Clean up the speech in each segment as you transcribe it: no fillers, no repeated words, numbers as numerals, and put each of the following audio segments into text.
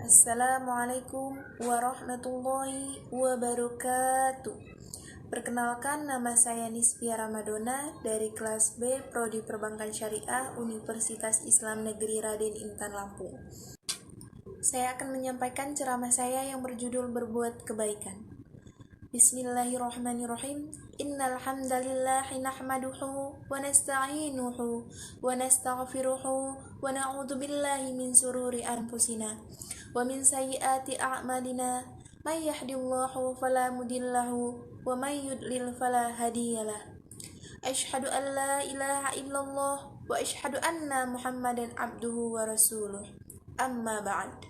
Assalamualaikum warahmatullahi wabarakatuh. Perkenalkan, nama saya Nisfia Ramadona dari kelas B Prodi Perbankan Syariah Universitas Islam Negeri Raden Intan Lampung. Saya akan menyampaikan ceramah saya yang berjudul Berbuat Kebaikan. Bismillahirrahmanirrahim. Innal hamdalillah nahmaduhu wa nasta'inuhu wa nastaghfiruhu wa na'udzu billahi min sururi anfusina wa min sayyiati a'malina. May yahdihillahu fala mudhillalahu wa may yudlil fala hadiyalah. Asyhadu an la ilaha illallah wa asyhadu anna Muhammadan abduhu wa rasuluh. Amma ba'd.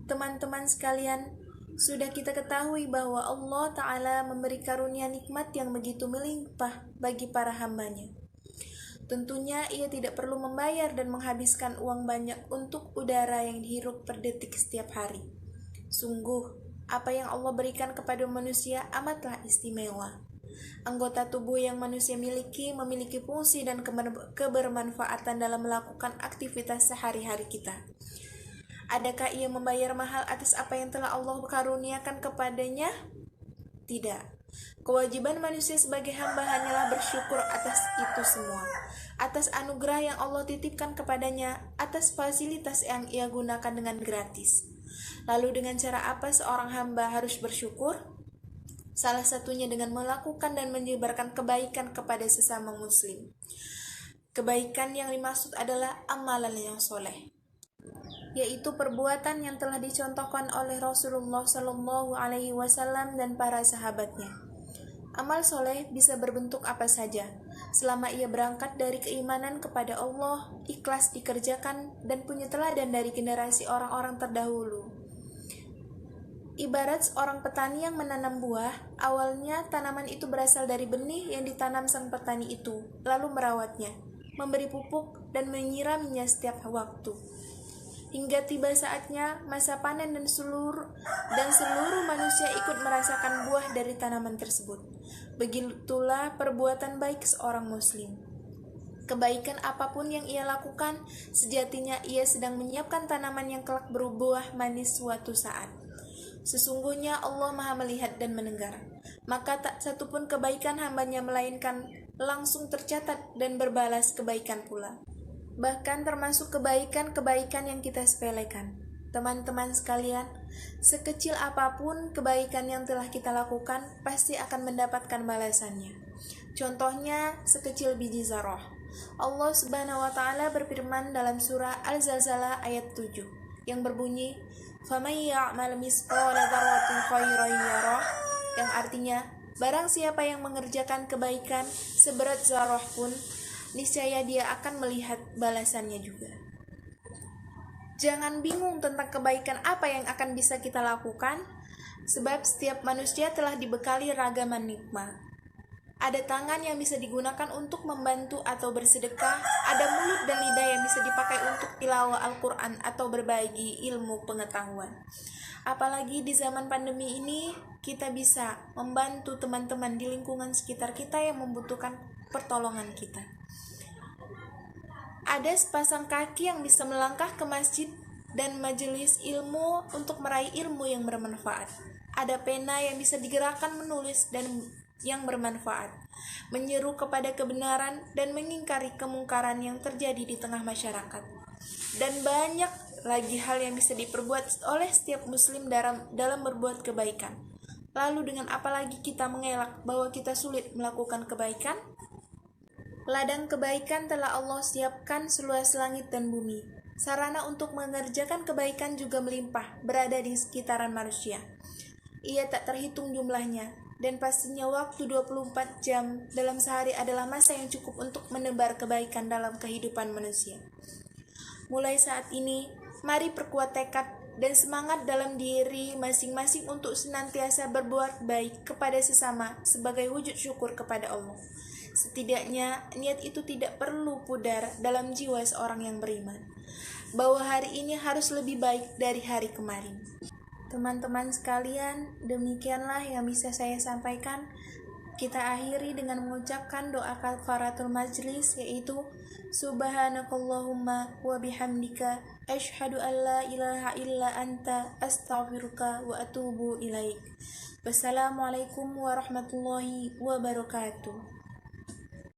Teman-teman sekalian, sudah kita ketahui bahwa Allah Ta'ala memberi karunia nikmat yang begitu melimpah bagi para hambanya. Tentunya ia tidak perlu membayar dan menghabiskan uang banyak untuk udara yang dihirup per detik setiap hari. Sungguh, apa yang Allah berikan kepada manusia amatlah istimewa. Anggota tubuh yang manusia memiliki fungsi dan kebermanfaatan dalam melakukan aktivitas sehari-hari kita. Adakah ia membayar mahal atas apa yang telah Allah karuniakan kepadanya? Tidak. Kewajiban manusia sebagai hamba hanyalah bersyukur atas itu semua, atas anugerah yang Allah titipkan kepadanya, atas fasilitas yang ia gunakan dengan gratis. Lalu dengan cara apa seorang hamba harus bersyukur? Salah satunya dengan melakukan dan menyebarkan kebaikan kepada sesama muslim. Kebaikan yang dimaksud adalah amalan yang soleh, yaitu perbuatan yang telah dicontohkan oleh Rasulullah Shallallahu Alaihi Wasallam dan para sahabatnya. Amal soleh bisa berbentuk apa saja, selama ia berangkat dari keimanan kepada Allah, ikhlas dikerjakan, dan punya teladan dari generasi orang-orang terdahulu. Ibarat seorang petani yang menanam buah, awalnya tanaman itu berasal dari benih yang ditanam sang petani itu, lalu merawatnya, memberi pupuk, dan menyiramnya setiap waktu. Hingga tiba saatnya masa panen dan seluruh manusia ikut merasakan buah dari tanaman tersebut. Begitulah perbuatan baik seorang muslim. Kebaikan apapun yang ia lakukan, sejatinya ia sedang menyiapkan tanaman yang kelak berbuah manis suatu saat. Sesungguhnya Allah Maha melihat dan mendengar, maka tak satupun kebaikan hambanya melainkan langsung tercatat dan berbalas kebaikan pula. Bahkan termasuk kebaikan-kebaikan yang kita sepelekan. Teman-teman sekalian, sekecil apapun kebaikan yang telah kita lakukan, pasti akan mendapatkan balasannya. Contohnya, sekecil biji zarah. Allah Subhanahu wa Ta'ala berfirman dalam surah Al-Zalzalah ayat 7 yang berbunyi, "Faman ya'mal misqala dzarratin khairan yarah," yang artinya, barang siapa yang mengerjakan kebaikan seberat zarah pun, niscaya dia akan melihat balasannya juga. Jangan bingung tentang kebaikan apa yang akan bisa kita lakukan, sebab setiap manusia telah dibekali ragaman nikmat. Ada tangan yang bisa digunakan untuk membantu atau bersedekah, ada mulut dan lidah yang bisa dipakai untuk tilawah Al-Quran atau berbagi ilmu pengetahuan. Apalagi di zaman pandemi ini, kita bisa membantu teman-teman di lingkungan sekitar kita yang membutuhkan pertolongan kita. Ada sepasang kaki yang bisa melangkah ke masjid dan majelis ilmu untuk meraih ilmu yang bermanfaat. Ada pena yang bisa digerakkan menulis dan yang bermanfaat, menyeru kepada kebenaran dan mengingkari kemungkaran yang terjadi di tengah masyarakat. Dan banyak lagi hal yang bisa diperbuat oleh setiap muslim dalam berbuat kebaikan. Lalu dengan apa lagi kita mengelak bahwa kita sulit melakukan kebaikan? Ladang kebaikan telah Allah siapkan seluas langit dan bumi. Sarana untuk mengerjakan kebaikan juga melimpah, berada di sekitaran manusia. Ia tak terhitung jumlahnya, dan pastinya waktu 24 jam dalam sehari adalah masa yang cukup untuk menebar kebaikan dalam kehidupan manusia. Mulai saat ini, mari perkuat tekad dan semangat dalam diri masing-masing untuk senantiasa berbuat baik kepada sesama sebagai wujud syukur kepada Allah. Setidaknya niat itu tidak perlu pudar dalam jiwa seorang yang beriman, bahwa hari ini harus lebih baik dari hari kemarin. Teman-teman sekalian, demikianlah yang bisa saya sampaikan. Kita akhiri dengan mengucapkan doa kafaratul majlis, yaitu Subhanakallahumma wa bihamdika Asyhadu an la ilaha illa anta astaghfiruka wa atubu ilaik. Wassalamualaikum warahmatullahi wabarakatuh.